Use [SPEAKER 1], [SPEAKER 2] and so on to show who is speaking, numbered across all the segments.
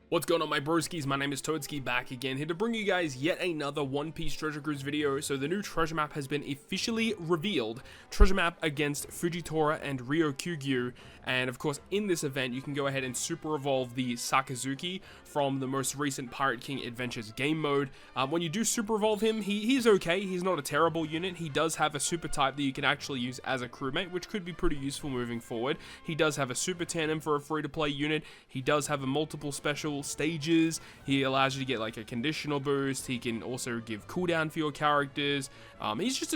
[SPEAKER 1] What's going on, my broskiis? My name is Toadski, back again here to bring you guys yet another One Piece Treasure Cruise video. So the new treasure map has been officially revealed. Treasure map against Fujitora and Ryokugyu. And of course, in this event, you can go ahead and super evolve the Sakazuki from the most recent Pirate King Adventures game mode. When you do super evolve him, he's okay. He's not a terrible unit. He does have a super type that you can actually use as a crewmate, which could be pretty useful moving forward. He does have a super tandem for a free-to-play unit. He does have a multiple special stages. He allows you to get like a conditional boost. He can also give cooldown for your characters. He's just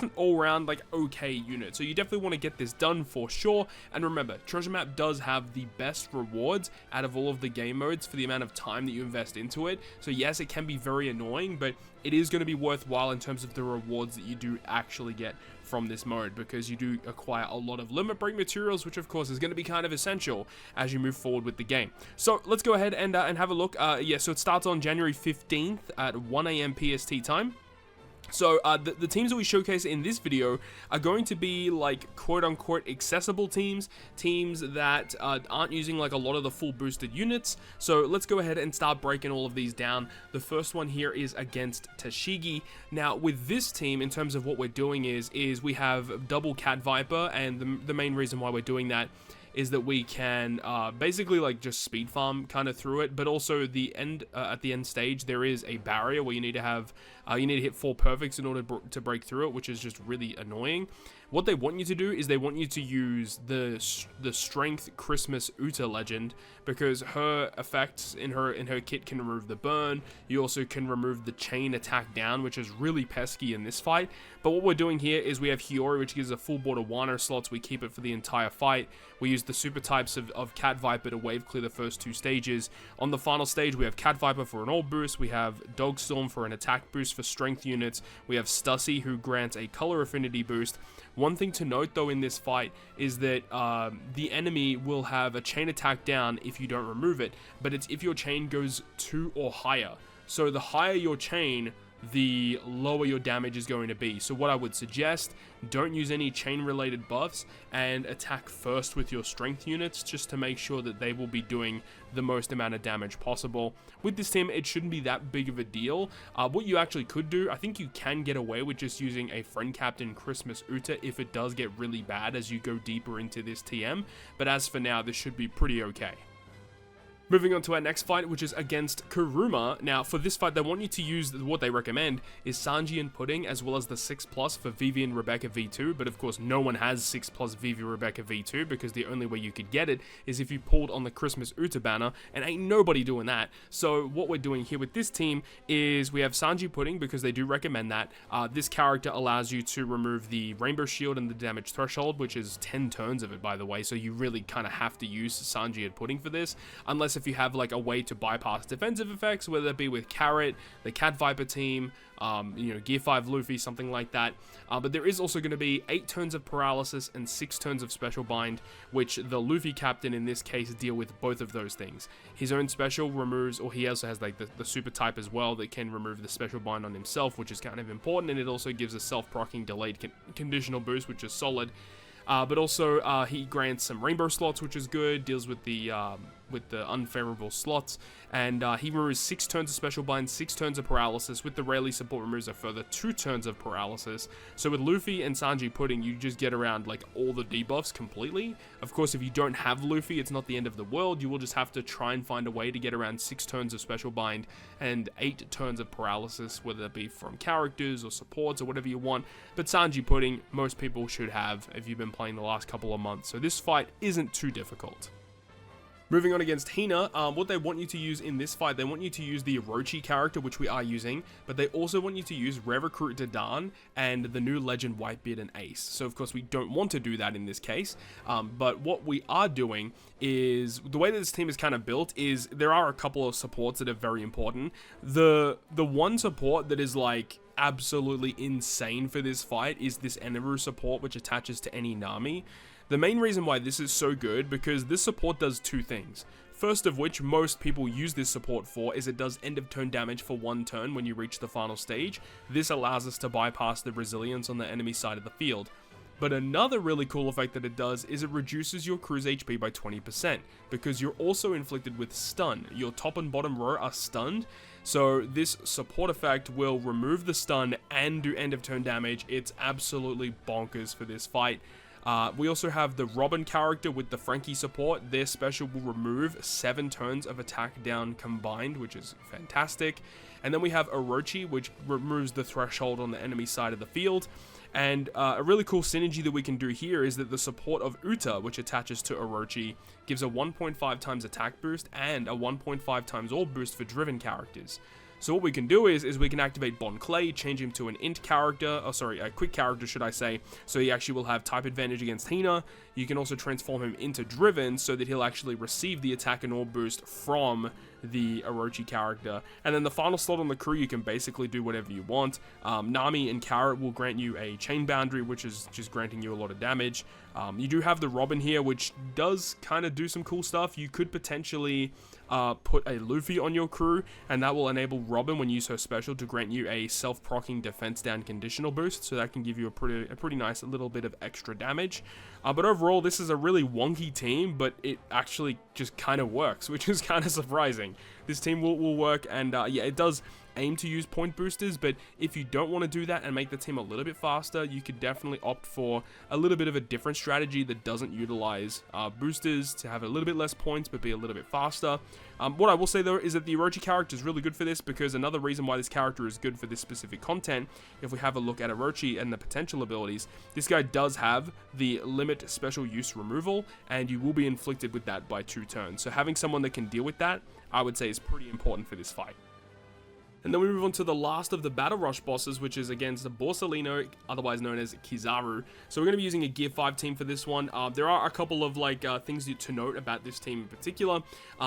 [SPEAKER 1] an all-round like okay unit. So you definitely want to get this done for sure. And remember, treasure map does have the best rewards out of all of the game modes for the amount of time that you invest into it. So yes, it can be very annoying, but it is going to be worthwhile in terms of the rewards that you do actually get from this mode, because you do acquire a lot of limit break materials, which of course is going to be kind of essential as you move forward with the game. So let's go ahead and have a look. Yeah, so it starts on January 15th at 1 AM PST time. So the teams that we showcase in this video are going to be like quote-unquote accessible teams that aren't using like a lot of the full boosted units. So let's go ahead and start breaking all of these down. The first one here is against Tashigi. Now with this team, in terms of what we're doing is we have double Cat Viper, and the main reason why we're doing that is that we can basically like just speed farm kind of through it, but also at the end stage there is a barrier where you need to have you need to hit 4 perfects in order to break through it, which is just really annoying. What they want you to do is they want you to use the strength Christmas Uta legend, because her effects in her kit can remove the burn. You also can remove the chain attack down, which is really pesky in this fight. But what we're doing here is we have Hiyori, which gives a full board of Wano slots. We keep it for the entire fight. We use the super types of Cat Viper to wave clear the first 2 stages. On the final stage, we have Cat Viper for an all boost. We have Dog Storm for an attack boost for strength units. We have Stussy, who grants a color affinity boost. One thing to note though in this fight is that the enemy will have a chain attack down if you don't remove it, but it's if your chain goes 2 or higher. So the higher your chain, the lower your damage is going to be. So what I would suggest, don't use any chain related buffs and attack first with your strength units, just to make sure that they will be doing the most amount of damage possible. With this team, it shouldn't be that big of a deal. What you actually could do, I think you can get away with just using a friend captain Christmas Uta if it does get really bad as you go deeper into this TM, but as for now, this should be pretty okay. Moving on to our next fight, which is against Kurouma. Now, for this fight, they want you to use, what they recommend is Sanji and Pudding, as well as the 6+ for Vivi and Rebecca V2, but of course, no one has 6+ Vivi Rebecca V2, because the only way you could get it is if you pulled on the Christmas Uta banner, and ain't nobody doing that. So what we're doing here with this team is we have Sanji Pudding, because they do recommend that. This character allows you to remove the Rainbow Shield and the damage threshold, which is 10 turns of it, by the way, so you really kind of have to use Sanji and Pudding for this, unless if you have like a way to bypass defensive effects, whether it be with Carrot, the Cat Viper team, Gear 5 Luffy, something like that. But there is also going to be 8 turns of paralysis and 6 turns of special bind, which the Luffy captain in this case deal with both of those things. His own special removes, or he also has like the super type as well that can remove the special bind on himself, which is kind of important, and it also gives a self-proccing delayed conditional boost, which is solid. But also he grants some rainbow slots, which is good, deals with the unfavorable slots, and he removes 6 turns of special bind, 6 turns of paralysis. With the Rayleigh support, removes a further 2 turns of paralysis. So with Luffy and Sanji Pudding, you just get around like all the debuffs completely. Of course, if you don't have Luffy, it's not the end of the world. You will just have to try and find a way to get around 6 turns of special bind and 8 turns of paralysis, whether it be from characters or supports or whatever you want. But Sanji Pudding, most people should have if you've been playing the last couple of months. So this fight isn't too difficult. Moving on against Hina, what they want you to use in this fight, they want you to use the Orochi character, which we are using, but they also want you to use Rare Recruit Dadan and the new Legend Whitebeard and Ace. So of course we don't want to do that in this case, but what we are doing is, the way that this team is kind of built is, there are a couple of supports that are very important. The one support that is like absolutely insane for this fight is this Eneru support, which attaches to any Nami. The main reason why this is so good, because this support does 2 things. First of which, most people use this support for, is it does end of turn damage for 1 turn when you reach the final stage. This allows us to bypass the resilience on the enemy side of the field. But another really cool effect that it does is it reduces your crew's HP by 20%, because you're also inflicted with stun. Your top and bottom row are stunned, so this support effect will remove the stun and do end of turn damage. It's absolutely bonkers for this fight. We also have the Robin character with the Frankie support. Their special will remove 7 turns of attack down combined, which is fantastic. And then we have Orochi, which removes the threshold on the enemy side of the field. And a really cool synergy that we can do here is that the support of Uta, which attaches to Orochi, gives a 1.5 times attack boost and a 1.5 times all boost for driven characters. So what we can do is we can activate Bon Clay, change him to an int character, a quick character should I say, so he actually will have type advantage against Hina. You can also transform him into driven so that he'll actually receive the attack and all boost from the Orochi character. And then the final slot on the crew, you can basically do whatever you want. Nami and Carrot will grant you a chain boundary, which is just granting you a lot of damage. You do have the Robin here, which does kind of do some cool stuff. You could potentially put a Luffy on your crew, and that will enable Robin, when you use her special, to grant you a self-proccing defense down conditional boost, so that can give you a pretty nice little bit of extra damage. But overall, this is a really wonky team, but it actually just kind of works, which is kind of surprising. This team will work, and yeah, it does aim to use point boosters, but if you don't want to do that and make the team a little bit faster, you could definitely opt for a little bit of a different strategy that doesn't utilize boosters to have a little bit less points but be a little bit faster. What I will say though is that the Orochi character is really good for this, because another reason why this character is good for this specific content, if we have a look at Orochi and the potential abilities, this guy does have the limit special use removal, and you will be inflicted with that by 2 turns. So having someone that can deal with that, I would say, is pretty important for this fight. And then we move on to the last of the Battle Rush bosses, which is against the Borsalino, otherwise known as Kizaru. So we're going to be using a Gear 5 team for this one. There are a couple of things to note about this team in particular.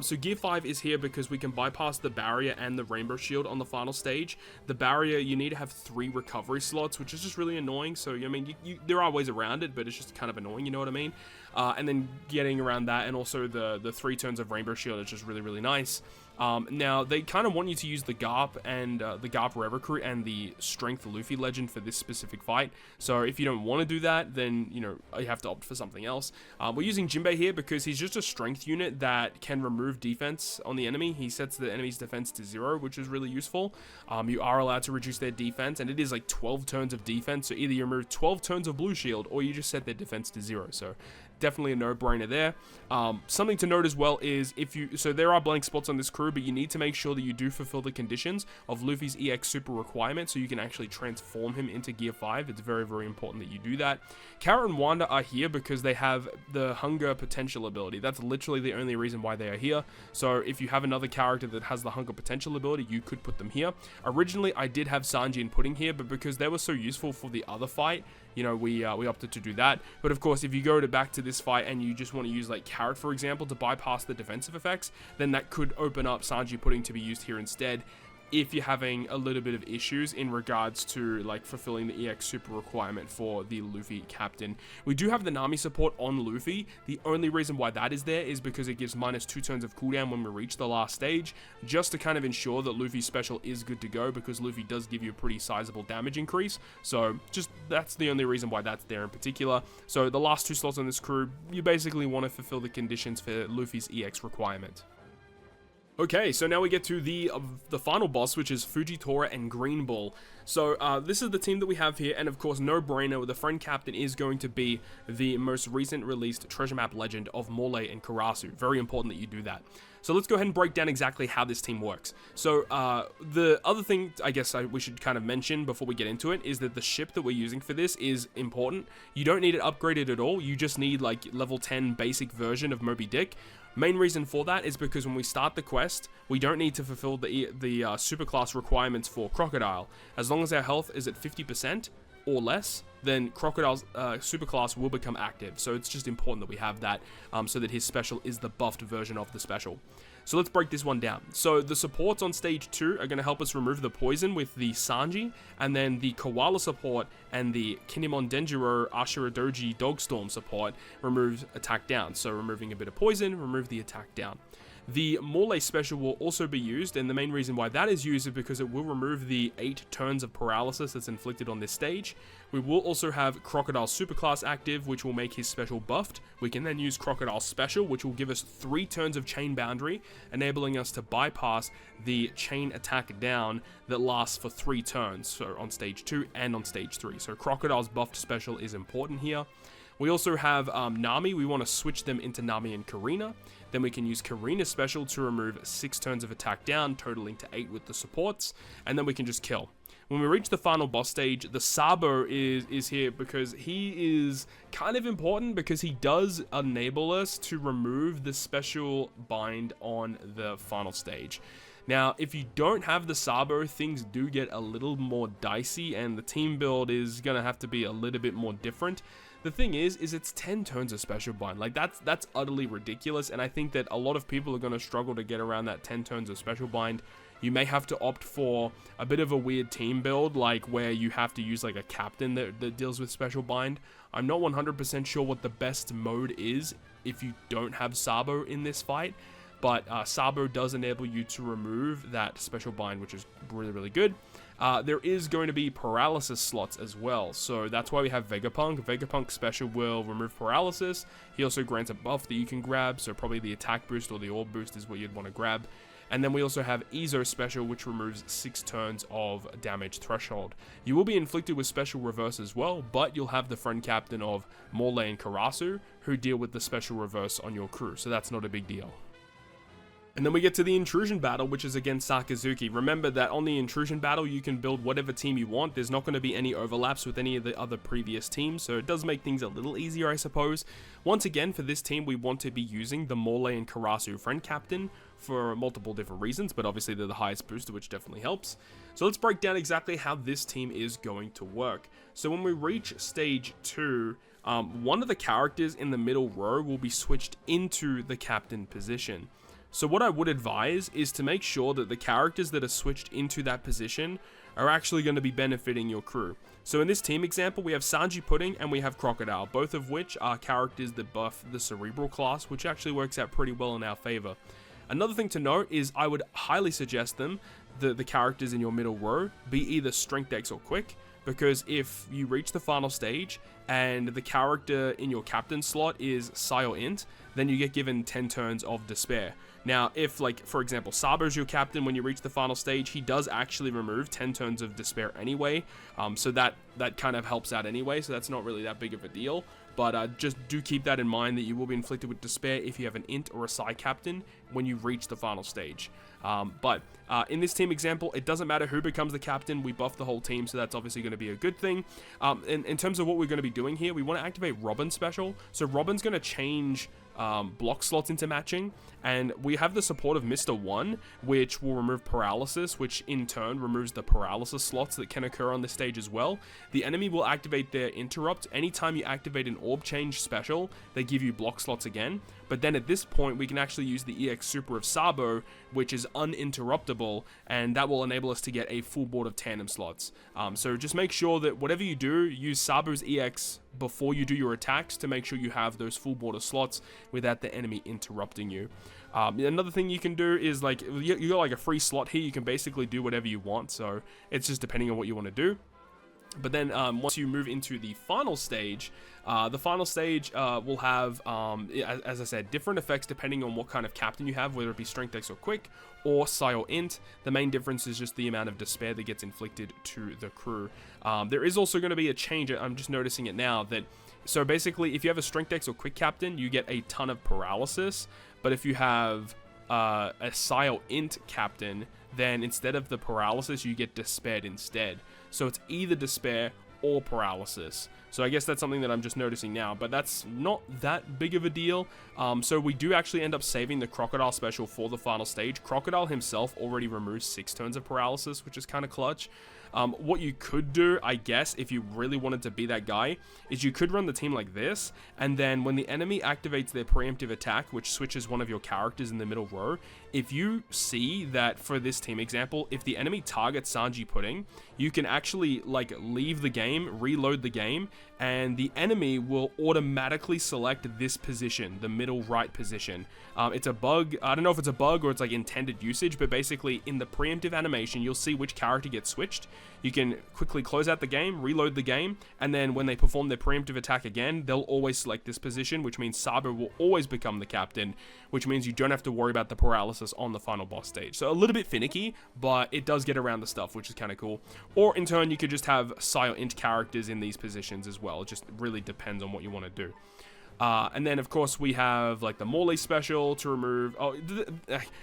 [SPEAKER 1] So Gear 5 is here because we can bypass the barrier and the rainbow shield on the final stage. The barrier, you need to have 3 recovery slots, which is just really annoying. So, I mean, there are ways around it, but it's just kind of annoying, you know what I mean? And then getting around that, and also the 3 turns of rainbow shield is just really, really nice. Now, they kind of want you to use the Garp and the Garp Recruit and the Strength Luffy Legend for this specific fight. So if you don't want to do that, then, you know, you have to opt for something else. We're using Jinbei here because he's just a strength unit that can remove defense on the enemy. He sets the enemy's defense to 0, which is really useful. You are allowed to reduce their defense, and it is like 12 turns of defense. So either you remove 12 turns of blue shield, or you just set their defense to 0. So definitely a no-brainer there. Something to note as well is so there are blank spots on this crew, but you need to make sure that you do fulfill the conditions of Luffy's EX super requirement, so you can actually transform him into Gear 5. It's very, very important that you do that. Carrot and Wanda are here because they have the Hunger Potential ability. That's literally the only reason why they are here. So if you have another character that has the Hunger Potential ability, you could put them here. Originally, I did have Sanji and Pudding here, but because they were so useful for the other fight, you know, we opted to do that. But of course, if you go back to this fight and you just want to use like Carrot, for example, to bypass the defensive effects, then that could open up Sanji Pudding to be used here instead, if you're having a little bit of issues in regards to like fulfilling the EX super requirement for the Luffy captain. We do have the Nami support on Luffy. The only reason why that is there is because it gives -2 turns of cooldown when we reach the last stage, just to kind of ensure that Luffy's special is good to go, because Luffy does give you a pretty sizable damage increase. So just that's the only reason why that's there in particular. So the last 2 slots on this crew, you basically want to fulfill the conditions for Luffy's EX requirement. Okay, so now we get to the final boss, which is Fujitora and Greenbull. So this is the team that we have here, and of course, no brainer, the friend captain is going to be the most recent released treasure map legend of Morley and Karasu. Very important that you do that. So let's go ahead and break down exactly how this team works. So the other thing I guess we should kind of mention before we get into it is that the ship that we're using for this is important. You don't need it upgraded at all. You just need like level 10 basic version of Moby Dick. Main reason for that is because when we start the quest, we don't need to fulfill the superclass requirements for Crocodile. As long as our health is at 50% or less, then Crocodile's superclass will become active. So it's just important that we have that so that his special is the buffed version of the special. So let's break this one down. So the supports on stage 2 are going to help us remove the poison with the Sanji, and then the Koala support and the Kinemon Denjiro Ashiradoji Dogstorm support removes attack down. So removing a bit of poison, remove the attack down. The Morley special will also be used, and the main reason why that is used is because it will remove the 8 turns of paralysis that's inflicted on this stage. We will also have Crocodile Superclass active, which will make his special buffed. We can then use Crocodile Special, which will give us 3 turns of chain boundary, enabling us to bypass the chain attack down that lasts for 3 turns, so on stage 2 and on stage 3. So Crocodile's buffed special is important here. We also have Nami. We want to switch them into Nami and Karina. Then we can use Karina's special to remove 6 turns of attack down, totaling to 8 with the supports, and then we can just kill. When we reach the final boss stage, the Sabo is here because he is kind of important because he does enable us to remove the special bind on the final stage. Now, if you don't have the Sabo, things do get a little more dicey, and the team build is going to have to be a little bit more different. The thing is it's 10 turns of special bind. Like, that's utterly ridiculous, and I think that a lot of people are going to struggle to get around that 10 turns of special bind. You may have to opt for a bit of a weird team build, like where you have to use like a captain that deals with special bind. I'm not 100% sure what the best mode is if you don't have Sabo in this fight, but Sabo does enable you to remove that special bind, which is really, really good. There is going to be paralysis slots as well, so that's why we have Vegapunk. Vegapunk special will remove paralysis. He also grants a buff that you can grab, so probably the attack boost or the orb boost is what you'd want to grab. And then we also have Izo special, which removes 6 turns of damage threshold. You will be inflicted with special reverse as well, but you'll have the friend captain of Morley and Karasu, who deal with the special reverse on your crew, so that's not a big deal. And then we get to the Intrusion battle, which is against Sakazuki. Remember that on the Intrusion battle, you can build whatever team you want. There's not going to be any overlaps with any of the other previous teams, so it does make things a little easier, I suppose. Once again, for this team, we want to be using the Morley and Karasu friend captain for multiple different reasons, but obviously they're the highest booster, which definitely helps. So let's break down exactly how this team is going to work. So when we reach stage 2, one of the characters in the middle row will be switched into the captain position. So what I would advise is to make sure that the characters that are switched into that position are actually going to be benefiting your crew. So in this team example, we have Sanji Pudding and we have Crocodile, both of which are characters that buff the Cerebral class, which actually works out pretty well in our favor. Another thing to note is I would highly suggest the characters in your middle row be either Strength X or Quick, because if you reach the final stage and the character in your captain slot is Psy or Int, then you get given 10 turns of Despair. Now, if, like, for example, Sabo's your captain, when you reach the final stage, he does actually remove 10 turns of Despair anyway, so that kind of helps out anyway, so that's not really that big of a deal. But just do keep that in mind, that you will be inflicted with Despair if you have an Int or a Psy captain when you reach the final stage. But in this team example, it doesn't matter who becomes the captain, we buff the whole team, so that's obviously going to be a good thing. In terms of what we're going to be doing here, we want to activate Robin special. So Robin's going to change block slots into matching, and we have the support of Mr. 1, which will remove paralysis, which in turn removes the paralysis slots that can occur on this stage as well. The enemy will activate their interrupt. Anytime you activate an orb change special, they give you block slots again, but then at this point we can actually use the EX super of Sabo, which is uninterruptible, and that will enable us to get a full board of tandem slots. So just make sure that whatever you do, use Sabo's EX before you do your attacks to make sure you have those full board of slots without the enemy interrupting you. Another thing you can do is, like, you got like a free slot here, you can basically do whatever you want, so it's just depending on what you want to do. But then once you move into the final stage will have, as I said, different effects depending on what kind of captain you have, whether it be Strength X or Quick, or Psy or Int. The main difference is just the amount of despair that gets inflicted to the crew. There is also going to be a change, I'm just noticing it now, that so basically if you have a Strength X or Quick captain, you get a ton of paralysis, but if you have a Psy or Int captain, then instead of the paralysis, you get despaired instead. So it's either despair or paralysis. So I guess that's something that I'm just noticing now, but that's not that big of a deal. So we do actually end up saving the Crocodile special for the final stage. Crocodile himself already removes 6 turns of paralysis, which is kind of clutch. What you could do, I guess, if you really wanted to be that guy, is you could run the team like this, and then when the enemy activates their preemptive attack, which switches one of your characters in the middle row, if you see that, for this team example, if the enemy targets Sanji Pudding, you can actually, like, leave the game, reload the game, and the enemy will automatically select this position, the middle right position. It's a bug. I don't know if it's a bug or it's like intended usage, but basically in the preemptive animation, you'll see which character gets switched. You can quickly close out the game, reload the game, and then when they perform their preemptive attack again, they'll always select this position, which means Sabo will always become the captain, which means you don't have to worry about the paralysis on the final boss stage. So a little bit finicky, but it does get around the stuff, which is kind of cool. Or in turn, you could just have Psi or Int characters in these positions as well. It just really depends on what you want to do. And then, of course, we have, like, the Morley special to remove... Oh,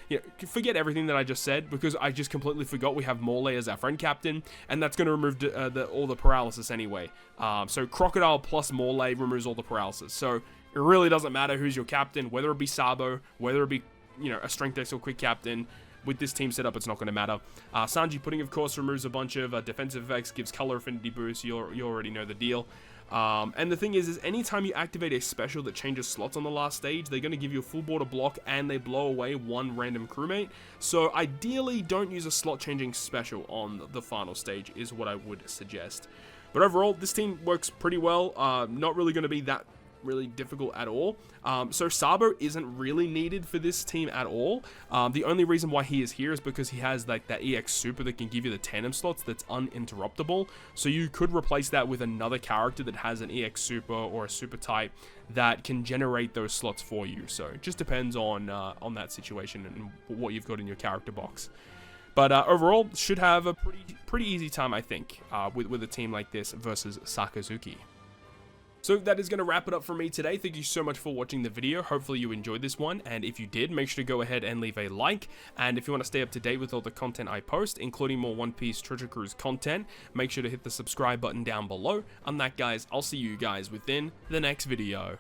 [SPEAKER 1] yeah, forget everything that I just said, because I just completely forgot we have Morley as our friend captain, and that's going to remove all the paralysis anyway. So Crocodile plus Morley removes all the paralysis. So it really doesn't matter who's your captain, whether it be Sabo, whether it be, you know, a Strength X or Quick captain. With this team setup, it's not going to matter. Sanji Pudding, of course, removes a bunch of defensive effects, gives color affinity boost. You already know the deal. And the thing is anytime you activate a special that changes slots on the last stage, they're going to give you a full border block and they blow away one random crewmate. So ideally, don't use a slot changing special on the final stage is what I would suggest. But overall, this team works pretty well. Not really going to be that really difficult at all. So Sabo isn't really needed for this team at all. The only reason why he is here is because he has like that EX super that can give you the tandem slots that's uninterruptible. So you could replace that with another character that has an EX super or a super type that can generate those slots for you. So it just depends on that situation and what you've got in your character box. But overall, should have a pretty easy time, I think, with a team like this versus Sakazuki. So that is going to wrap it up for me today. Thank you so much for watching the video. Hopefully you enjoyed this one, and if you did, make sure to go ahead and leave a like. And if you want to stay up to date with all the content I post, including more One Piece Treasure Cruise content, make sure to hit the subscribe button down below. On that, guys, I'll see you guys within the next video.